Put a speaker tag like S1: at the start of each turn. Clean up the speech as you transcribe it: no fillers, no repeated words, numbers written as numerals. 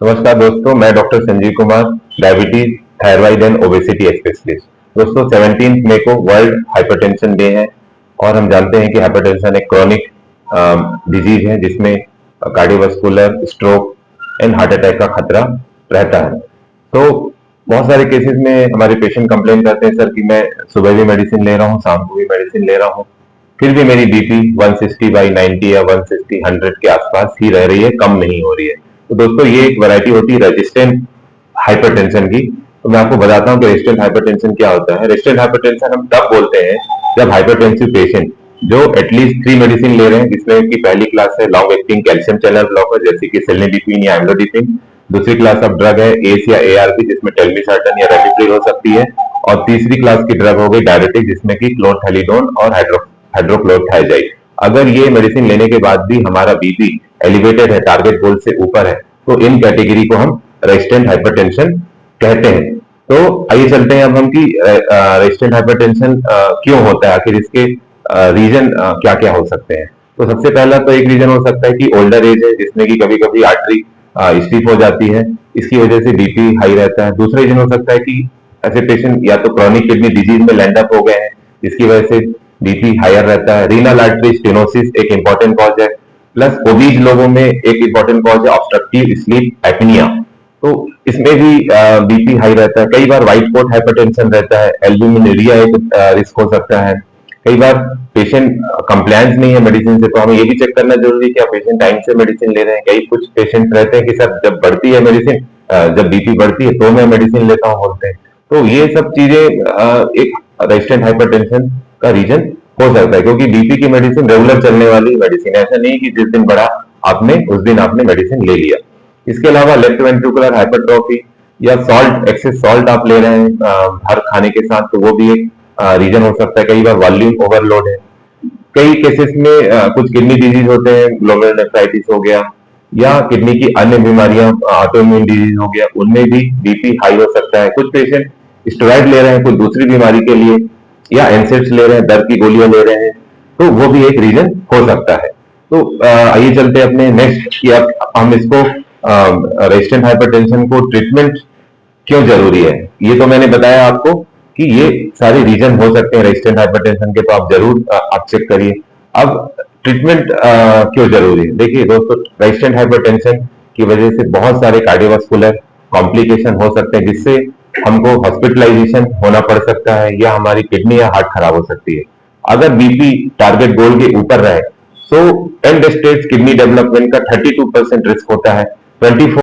S1: नमस्कार दोस्तों, मैं doctor Sanjeev Kumar, diabetes, thyroid and obesity specialist. दोस्तों 17 मई को वर्ल्ड हाइपरटेंशन डे है और हम जानते हैं कि हाइपरटेंशन एक क्रॉनिक डिजीज है जिसमें cardiovascular, stroke and heart attack का खतरा रहता है। तो बहुत सारे केसेस में हमारे पेशेंट कंप्लेन करते हैं सर कि मैं सुबह भी मेडिसिन ले रहा हूँ, शाम को भी मेडिसिन ले रहा हूँ, फिर भी मेरी बीपी 160/90 या 160/100 के आसपास ही रह रही है, कम नहीं हो रही है। तो दोस्तों ये एक वैरायटी होती है रेजिस्टेंट हाइपरटेंशन की। तो मैं आपको बताता हूँ कि रेजिस्टेंट हाइपरटेंशन क्या होता है। रेजिस्टेंट हाइपरटेंशन हम तब बोलते हैं जब हाइपरटेंसिव पेशेंट जो एटलीस्ट 3 मेडिसिन ले रहे हैं, जिसमें की पहली क्लास है long acting calcium channel blocker जैसे कि सिल्निडिपिन या एम्लोडिपिन, दूसरी क्लास ऑफ ड्रग है एस या एआरपी जिसमें टेलमिसर्टन या रेमिप्रिल हो सकती है, और तीसरी क्लास की ड्रग हो गई डायरेटिक जिसमें कि क्लोरथैलिडोन और हाइड्रोक्लोरथाइजाइड। अगर ये मेडिसिन लेने के बाद भी हमारा बीपी एलिवेटेड है, टारगेट गोल से ऊपर है, तो इन कैटेगरी को हम रेजिस्टेंट हाइपरटेंशन कहते हैं। तो आइए चलते हैं अब हम कि रेजिस्टेंट हाइपरटेंशन क्यों होता है, आखिर इसके रीजन क्या क्या हो सकते हैं। तो सबसे पहला तो एक रीजन हो सकता है कि ओल्डर एज है जिसमें कि कभी कभी आर्टरी स्टिफ हो जाती है, इसकी वजह से बीपी हाई रहता है। दूसरा रीजन हो सकता है कि ऐसे पेशेंट या तो क्रॉनिक किडनी डिजीज में लैंड अप हो गए हैं जिसकी वजह से बीपी हायर रहता है। रीनल आर्टरी स्टेनोसिस एक इंपॉर्टेंट कॉज है, प्लस ओबीज लोगों में एक इंपॉर्टेंट कॉज है ऑब्स्ट्रक्टिव स्लीप एपनिया, तो इसमें भी बीपी हाई रहता है। कई बार व्हाइट कोट हाइपरटेंशन रहता है, एल्ब्यूमिनुरिया एक रिस्क हो सकता है। कई बार पेशेंट कंप्लायंस नहीं है मेडिसिन से, तो हमें ये भी चेक करना जरूरी है कि आप पेशेंट टाइम से मेडिसिन ले रहे हैं। कई कुछ पेशेंट रहते हैं कि सर जब बढ़ती है मेडिसिन, जब बीपी बढ़ती है तो मैं मेडिसिन लेता हूँ बोलते हैं। तो ये सब चीजें एक रेजिस्टेंट हाइपरटेंशन का रीजन हो सकता है, क्योंकि बीपी की मेडिसिन रेगुलर चलने वाली मेडिसिन, ऐसा नहीं कि जिस दिन बढ़ा आपने उस दिन आपने मेडिसिन ले लिया। इसके अलावा लेफ्ट वेंट्रिकुलर हाइपरट्रॉफी या सॉल्ट, एक्सेस सॉल्ट आप ले रहे हैं हर खाने के साथ, तो वो भी एक रीजन हो सकता है। कई बार वॉल्यूम ओवरलोड है। कई केसेस में कुछ किडनी डिजीज होते हैं, ग्लोमेरुलनेफ्राइटिस हो गया या किडनी की अन्य बीमारियां, ऑटोइम्यून डिजीज हो गया, उनमें भी बीपी हाई हो सकता है। कुछ पेशेंट स्टेरॉइड ले रहे हैं कुछ दूसरी बीमारी के लिए, या एनसेड्स ले रहे हैं, दर्द की गोलियां ले रहे हैं, तो वो भी एक रीजन हो सकता है। तो आइए चलते हैं अपने नेक्स्ट कि अब हम इसको रेजिस्टेंट हाइपरटेंशन को ट्रीटमेंट क्यों जरूरी है। ये तो मैंने बताया आपको कि ये सारे रीजन हो सकते हैं रेजिस्टेंट हाइपरटेंशन के, तो आप जरूर आप चेक करिए। अब ट्रीटमेंट क्यों जरूरी है। देखिए दोस्तों, रेजिस्टेंट हाइपरटेंशन की वजह से बहुत सारे कार्डियोवास्कुलर कॉम्प्लिकेशन हो सकते हैं, जिससे हमको हॉस्पिटलाइजेशन होना पड़ सकता है या हमारी किडनी या हार्ट खराब हो सकती है। अगर बीपी टारगेट गोल के ऊपर रहे तो एंड स्टेज किडनी डेवलपमेंट का 32% रिस्क होता है। 24